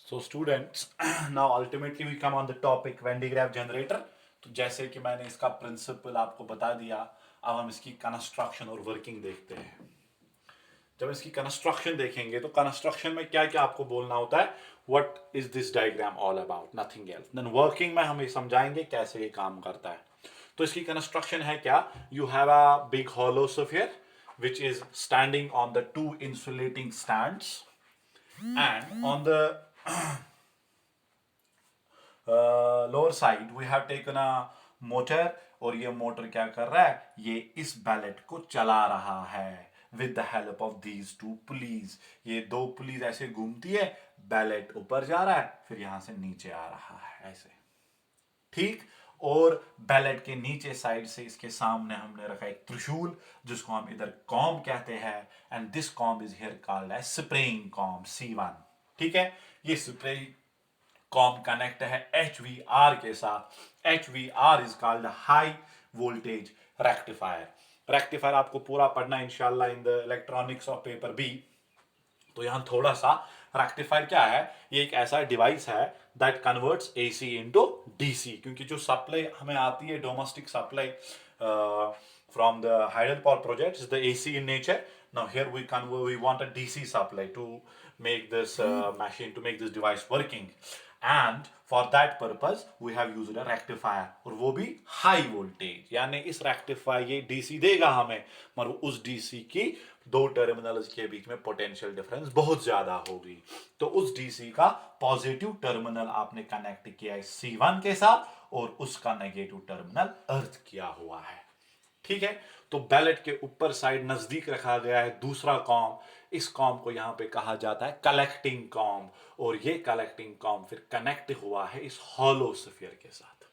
So students, now ultimately we come on the topic Venn diagram generator. तो जैसे कि मैंने इसका प्रिंसिपल आपको बता दिया, अब हम इसकी कंस्ट्रक्शन और वर्किंग देखते हैं। जब इसकी कंस्ट्रक्शन देखेंगे तो कंस्ट्रक्शन में क्या क्या आपको बोलना होता है, what is this diagram all about, nothing else. Then working में हम ये समझाएंगे कैसे ये काम करता है। तो इसकी कंस्ट्रक्शन है क्या, you have a big hollow sphere which is standing on the two insulating stands, and on the lower side we have taken a motor, और ये मोटर क्या कर रहा है, ये इस बैलेट को चला रहा है with the help of these two pulleys. ये दो पुलीज ऐसे घूमती है, बैलेट ऊपर जा रहा है, फिर यहां से नीचे आ रहा है ऐसे, ठीक। और बैलेट के नीचे साइड से इसके सामने हमने रखा एक त्रिशूल, जिसको हम इधर कॉम कहते हैं, and this comb is here called as spraying comb C1। ठीक है, ये स्प्रे कॉम कनेक्ट है HVR के साथ। HVR is called high voltage rectifier. Rectifier आपको पूरा पढ़ना इंशाल्लाह in the electronics of paper B. तो यहां थोड़ा सा, रेक्टिफायर क्या है, ये एक ऐसा डिवाइस है that converts AC into DC, क्योंकि जो सप्लाई हमें आती है domestic supply from the hydropower project is the AC in nature. Now here we want a DC supply to make this machine, to make this device working, and for that purpose we have used a rectifier, और वो भी high voltage. यानी इस rectifier ये DC देगा हमें, मगर उस DC की दो टर्मिनल्स के बीच में पोटेंशियल डिफरेंस बहुत ज्यादा होगी। तो उस DC का पॉजिटिव टर्मिनल आपने कनेक्ट किया है C1 के साथ, और उसका नेगेटिव टर्मिनल अर्थ किया हुआ है। ठीक है, तो बैलेट के ऊपर साइड नजदीक रखा गया है दूसरा कॉम। इस कॉम को यहां पे कहा जाता है कलेक्टिंग कॉम, और ये कलेक्टिंग कॉम फिर कनेक्ट हुआ है इस हॉलो स्फीयर के साथ।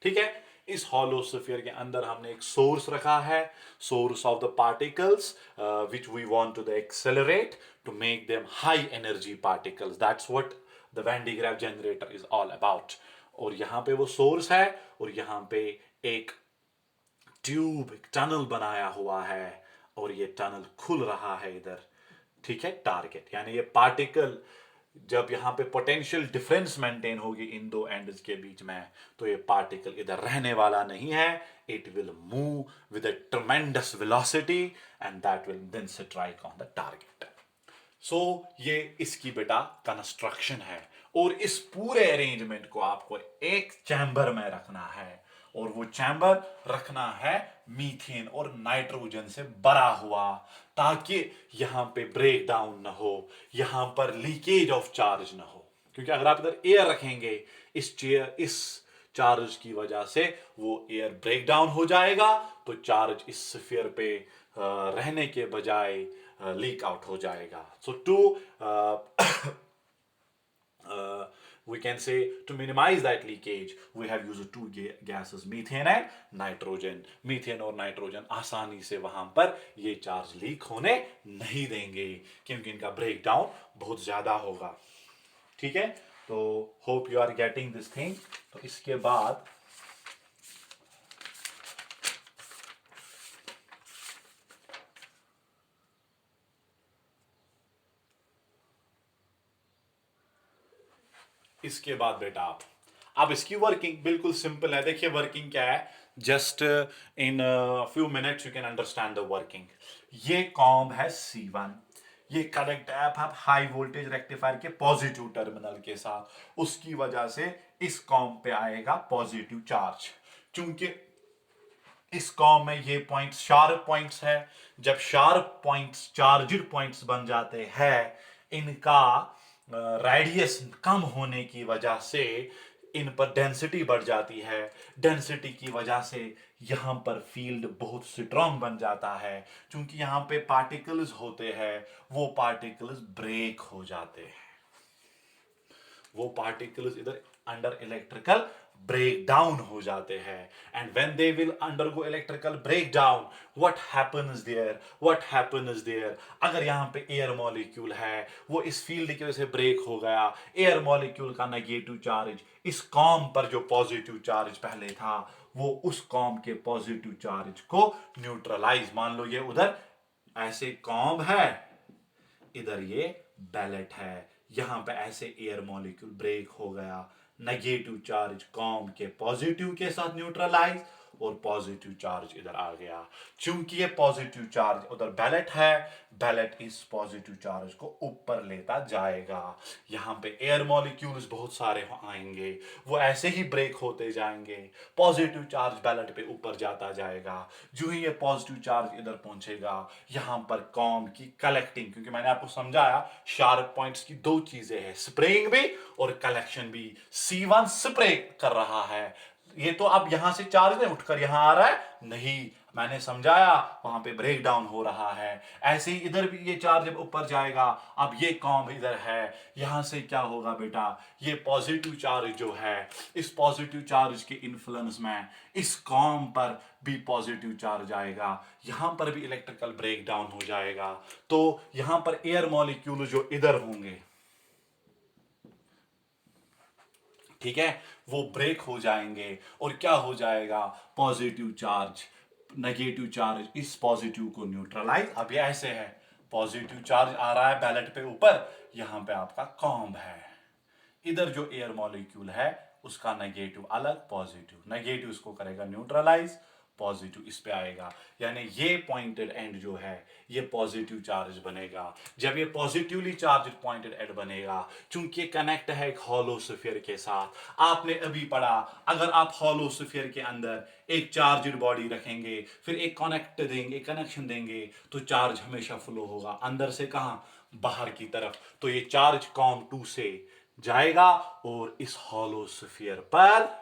ठीक है, इस हॉलो स्फीयर के अंदर हमने एक सोर्स रखा है, source of the particles which we want to the accelerate to make them high energy particles. That's what the Van de Graaff generator is all about. और यहां पे वो सोर्स है, और यहां पे एक ट्यूब, एक टनल बनाया हुआ है, और ये टनल खुल रहा है इधर। ठीक है, टारगेट यानी ये पार्टिकल, जब यहां पे पोटेंशियल डिफरेंस मेंटेन होगी इन दो एंड्स के बीच में, तो ये पार्टिकल इधर रहने वाला नहीं है। It will move with a tremendous velocity, and that will then strike on the target. So ये इसकी बेटा कंस्ट्रक्शन है, और इस पूरे अरेंजमेंट को आपको एक चैम्बर में रखना है, और वो चैम्बर रखना है मीथेन और नाइट्रोजन से भरा हुआ, ताकि यहां पे ब्रेक डाउन ना हो, यहां पर लीकेज ऑफ चार्ज ना हो। क्योंकि अगर आप इधर एयर रखेंगे, इस चार्ज की वजह से वो एयर ब्रेक डाउन हो जाएगा, तो चार्ज इस स्फीयर पे रहने के बजाय लीक आउट हो जाएगा। सो to we can say, to minimize that leakage, we have used two gases, methane and nitrogen। Methane और नाइट्रोजन आसानी से वहां पर ये चार्ज लीक होने नहीं देंगे, क्योंकि इनका ब्रेक डाउन बहुत ज्यादा होगा। ठीक है, तो hope you are getting this thing. तो इसके बाद बेटा आप, अब इसकी वर्किंग बिल्कुल सिंपल है। देखिए वर्किंग क्या है, just in few minutes you can understand the working. ये कॉम है C1, ये कनेक्ट है आप हाई वोल्टेज रेक्टिफायर के पॉजिटिव टर्मिनल के साथ। उसकी वजह से इस कॉम पे आएगा पॉजिटिव चार्ज, क्योंकि इस कॉम में ये पॉइंट्स शार्प पॉइंट्स है। जब शार्प पॉइंट्स चार्जड पॉइंट्स बन जाते हैं, इनका रेडियस कम होने की वजह से इन पर डेंसिटी बढ़ जाती है। डेंसिटी की वजह से यहां पर फील्ड बहुत स्ट्रांग बन जाता है, क्योंकि यहां पे पार्टिकल्स होते हैं, वो पार्टिकल्स ब्रेक हो जाते हैं, वो पार्टिकल्स इधर अंडर इलेक्ट्रिकल ब्रेक डाउन हो जाते हैं। And when they will undergo electrical break down, what happens there, अगर यहां पे एयर मॉलिक्यूल है, वो इस फील्ड की वजह से ब्रेक हो गया। एयर मॉलिक्यूल का नेगेटिव चार्ज इस कॉम पर जो पॉजिटिव चार्ज पहले था, वो उस कॉम के पॉजिटिव चार्ज को न्यूट्रलाइज, मान लो ये उधर ऐसे कॉम है, इधर ये बैलेट है, यहां पे ऐसे एयर मॉलिक्यूल ब्रेक हो गया, नेगेटिव चार्ज कॉम के पॉजिटिव के साथ न्यूट्रलाइज और पॉजिटिव चार्ज इधर आ गया। क्योंकि ये पॉजिटिव चार्ज उधर बैलेट है, बैलेट इस पॉजिटिव चार्ज को ऊपर लेता जाएगा। यहां पे एयर मॉलिक्यूल्स बहुत सारे आएंगे, वो ऐसे ही ब्रेक होते जाएंगे, पॉजिटिव चार्ज बैलेट पे ऊपर जाता जाएगा। जो ही ये पॉजिटिव चार्ज इधर पहुंचेगा, यहां पर कॉम की कलेक्टिंग, क्योंकि मैंने आपको समझाया शार्प पॉइंट्स की दो चीजें हैं, स्प्रेइंग भी और कलेक्शन भी। C1 स्प्रे कर रहा है, ये तो अब यहां से चार्ज नहीं उठकर यहां आ रहा है, नहीं, मैंने समझाया वहां पे ब्रेक डाउन हो रहा है। ऐसे ही इधर भी ये चार्ज जब ऊपर जाएगा, अब ये कॉम इधर है, यहां से क्या होगा बेटा, ये पॉजिटिव चार्ज जो है, इस पॉजिटिव चार्ज के इन्फ्लुएंस में इस कॉम पर भी पॉजिटिव चार्ज आएगा, यहां पर भी इलेक्ट्रिकल ब्रेक डाउन हो जाएगा। तो यहां पर एयर मॉलिक्यूल जो इधर होंगे, ठीक है, वो ब्रेक हो जाएंगे और क्या हो जाएगा, पॉजिटिव चार्ज नेगेटिव चार्ज इस पॉजिटिव को न्यूट्रलाइज। अब ये ऐसे है, पॉजिटिव चार्ज आ रहा है बैलेट पे ऊपर, यहां पे आपका कॉम्ब है, इधर जो एयर मॉलिक्यूल है उसका नेगेटिव अलग, पॉजिटिव, नेगेटिव इसको करेगा न्यूट्रलाइज, पॉजिटिव इस पे आएगा, यानी ये पॉइंटेड एंड जो है ये पॉजिटिव चार्ज बनेगा। जब ये पॉजिटिवली चार्ज पॉइंटेड एंड बनेगा, चूंकि कनेक्ट है एक हॉलो स्फीयर के साथ, आपने अभी पढ़ा, अगर आप हॉलो स्फीयर के अंदर एक चार्जड बॉडी रखेंगे, फिर एक कनेक्ट देंगे, कनेक्शन देंगे, तो चार्ज हमेशा फ्लो होगा अंदर से, कहां, बाहर की तरफ। तो ये चार्ज कॉम 2 से जाएगा और इस हॉलो स्फीयर पर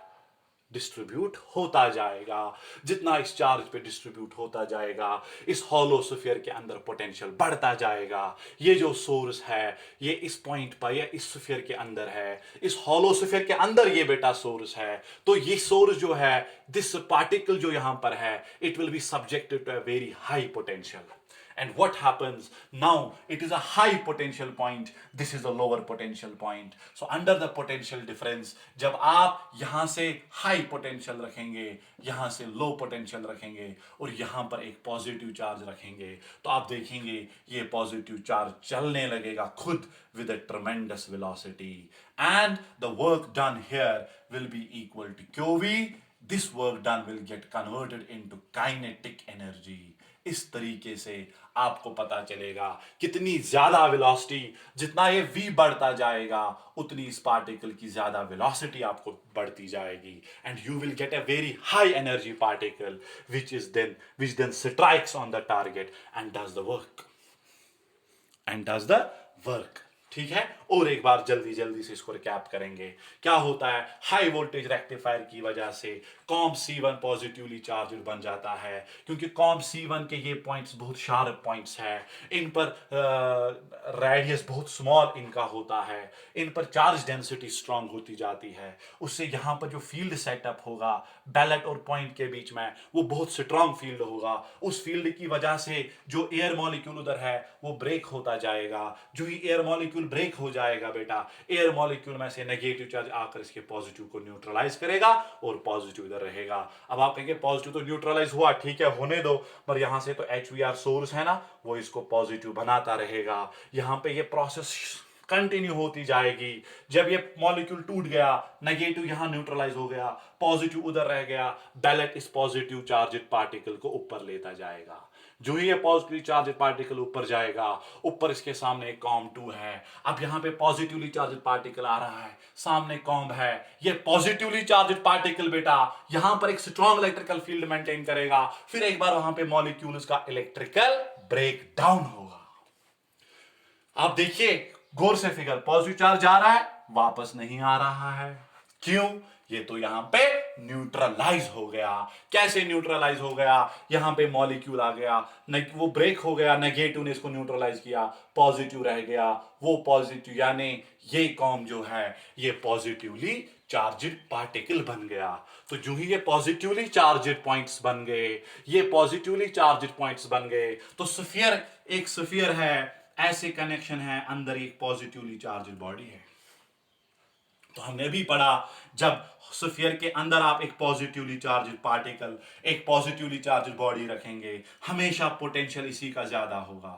डिस्ट्रीब्यूट होता जाएगा। जितना इस चार्ज पे डिस्ट्रीब्यूट होता जाएगा, इस हॉलो स्फीयर के अंदर पोटेंशियल बढ़ता जाएगा। ये जो सोर्स है ये इस पॉइंट पर या इस स्फीयर के अंदर है, इस हॉलो स्फीयर के अंदर ये बेटा सोर्स है। तो ये सोर्स जो है, दिस पार्टिकल जो यहां पर है, it will be subjected to a very high potential. And what happens now, it is a high potential point, this is a lower potential point. So under the potential difference, जब आप यहां से high potential रखेंगे, यहां से low potential रखेंगे और यहां पर एक positive charge रखेंगे, तो आप देखेंगे ये positive charge चलने लगेगा खुद with a tremendous velocity, and the work done here will be equal to QV. This work done will get converted into kinetic energy. इस तरीके से आपको पता चलेगा कितनी ज्यादा वेलोसिटी, जितना ये v बढ़ता जाएगा उतनी इस पार्टिकल की ज्यादा वेलोसिटी आपको बढ़ती जाएगी, and you will get a very high energy particle which then strikes on the target and does the work. ठीक है, और एक बार जल्दी जल्दी से इसको रिकैप करेंगे। क्या होता है, हाई वोल्टेज रेक्टिफायर की वजह से कॉम C1 पॉजिटिवली चार्ज बन जाता है, क्योंकि कॉम C1 के ये पॉइंट्स बहुत शार्प पॉइंट्स हैं, इन पर रेडियस बहुत स्मॉल इनका होता है, इन पर चार्ज डेंसिटी स्ट्रांग होती जाती है, उससे यहाँ पर जो फील्ड सेटअप होगा बैलेट और पॉइंट के बीच में, वो बहुत स्ट्रांग फील्ड होगा। उस फील्ड की वजह से जो एयर मॉलिक्यूल उधर है वो ब्रेक होता जाएगा। जो ही एयर मॉलिक्यूल ब्रेक हो जाएगा बेटा, एयर मॉलिक्यूल में से नेगेटिव चार्ज आकर इसके पॉजिटिव को न्यूट्रलाइज करेगा और पॉजिटिव इधर रहेगा। अब आप कहेंगे पॉजिटिव तो न्यूट्रलाइज हुआ, ठीक है होने दो, पर यहां से तो HVR सोर्स है ना, वो इसको पॉजिटिव बनाता रहेगा। यहां पे ये प्रोसेस कंटिन्यू होती जाएगी। जब ये मॉलिक्यूल टूट गया, नेगेटिव यहां न्यूट्रलाइज हो गया, पॉजिटिव उधर रह गया, बैलेट इस पॉजिटिव चार्जेड पार्टिकल को ऊपर लेता जाएगा। जो ही ये पॉजिटिव चार्जेड पार्टिकल ऊपर जाएगा, ऊपर इसके सामने एक कॉम 2 है। अब यहां पे पॉजिटिवली चार्जेड पार्टिकल आ रहा है, सामने कॉम है, ये पॉजिटिवली चार्जेड पार्टिकल बेटा यहां पर एक स्ट्रॉन्ग इलेक्ट्रिकल फील्ड मेंटेन करेगा, फिर एक बार वहां पे मॉलिक्यूल्स का इलेक्ट्रिकल ब्रेक डाउन होगा। आप देखिए गौर से फिगर, पॉजिटिव चार्ज जा रहा है, वापस नहीं आ रहा है, क्यों, ये तो यहां पे न्यूट्रलाइज हो गया। कैसे न्यूट्रलाइज हो गया, यहां पे मॉलिक्यूल आ गया, वो ब्रेक हो गया, नेगेटिव ने इसको न्यूट्रलाइज किया, पॉजिटिव रह गया, वो पॉजिटिव, यानी ये कॉम जो है ये पॉजिटिवली चार्जेड पार्टिकल बन गया। तो जो ही ये पॉजिटिवली चार्जेड पॉइंट्स बन गए, ये पॉजिटिवली चार्जेड पॉइंट्स बन गए, तो स्फीयर, एक स्फीयर है, ऐसे कनेक्शन है, अंदर एक पॉजिटिवली चार्जेड बॉडी है। तो हमने भी पढ़ा, जब स्फीयर के अंदर आप एक पॉजिटिवली चार्जेड पार्टिकल, एक पॉजिटिवली चार्जेड बॉडी रखेंगे, हमेशा पोटेंशियल इसी का ज्यादा होगा,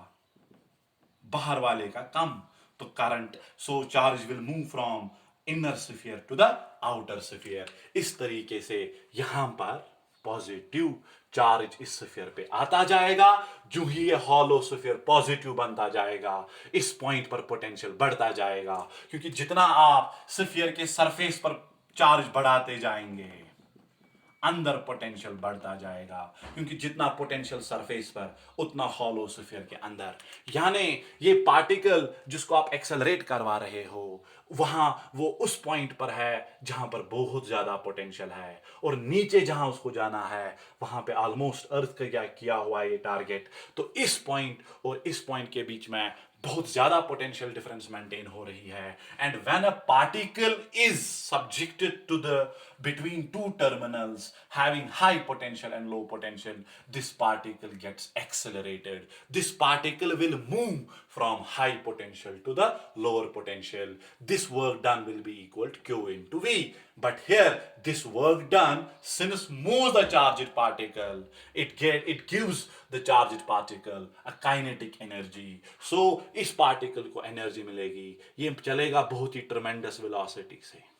बाहर वाले का कम। तो current, so charge will move from inner sphere to the outer sphere. इस तरीके से यहां पर पॉजिटिव चार्ज इस स्फीयर पे आता जाएगा। जो ही ये हॉलो स्फीयर पॉजिटिव बनता जाएगा, इस पॉइंट पर पोटेंशियल बढ़ता जाएगा, क्योंकि जितना आप स्फीयर के सरफेस पर चार्ज बढ़ाते जाएंगे, अंदर पोटेंशियल बढ़ता जाएगा, क्योंकि जितना पोटेंशियल सरफेस पर उतना हॉलो स्फीयर के अंदर। यानी ये पार्टिकल जिसको आप एक्सेलरेट करवा रहे हो, वहां वो उस पॉइंट पर है जहां पर बहुत ज्यादा पोटेंशियल है, और नीचे जहां उसको जाना है वहां पे ऑलमोस्ट अर्थ का क्या किया हुआ है ये टारगेट। तो इस पॉइंट और इस पॉइंट के बीच में बहुत ज्यादा पोटेंशियल डिफरेंस मेंटेन हो रही है। And when a particle is subjected to the between two terminals having high potential and low potential, this particle gets accelerated. This particle will move from high potential to the lower potential. This work done will be equal to Q into V. But here this work done, since moves the charged particle, it gives the charged particle a kinetic energy. So इस particle को energy मिलेगी, ये चलेगा बहुत ही tremendous velocity से,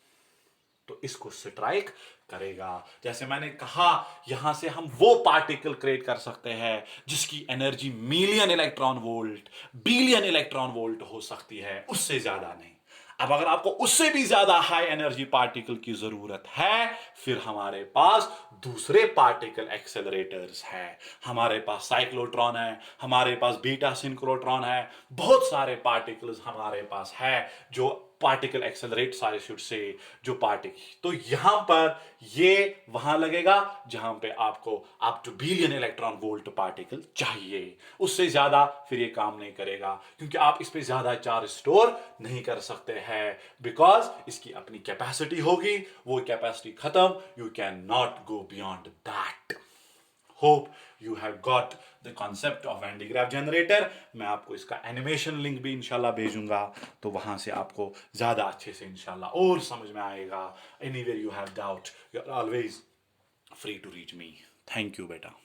तो इसको strike करेगा। जैसे मैंने कहा, यहां से हम वो पार्टिकल क्रिएट कर सकते हैं जिसकी energy million electron volt, billion electron volt हो सकती है, उससे ज्यादा नहीं। अब अगर आपको उससे भी ज्यादा हाई एनर्जी पार्टिकल की जरूरत है, फिर हमारे पास दूसरे पार्टिकल एक्सेलरेटर्स हैं। हमारे पास साइक्लोट्रॉन है, हमारे पास बीटा सिंक्रोट्रॉन है, बहुत सारे पार्टिकल्स हमारे पास है जो पार्टिकल एक्सेलरेट सारे शुड से जो पार्टिकल। तो यहां पर ये वहां लगेगा जहां पे आपको up two billion electron volt particle चाहिए। उससे ज्यादा फिर ये काम नहीं करेगा, क्योंकि आप इस पे ज्यादा चार्ज स्टोर नहीं कर सकते हैं, बिकॉज इसकी अपनी कैपेसिटी होगी, वो कैपेसिटी खत्म, you can not go beyond that. Hope you have got the concept of Van de Graaff generator. मैं आपको इसका एनिमेशन लिंक भी इंशाल्लाह भेजूंगा, तो वहां से आपको ज्यादा अच्छे से इंशाल्लाह और समझ में आएगा। Anywhere you have doubt, you are always free to reach me. Thank you बेटा।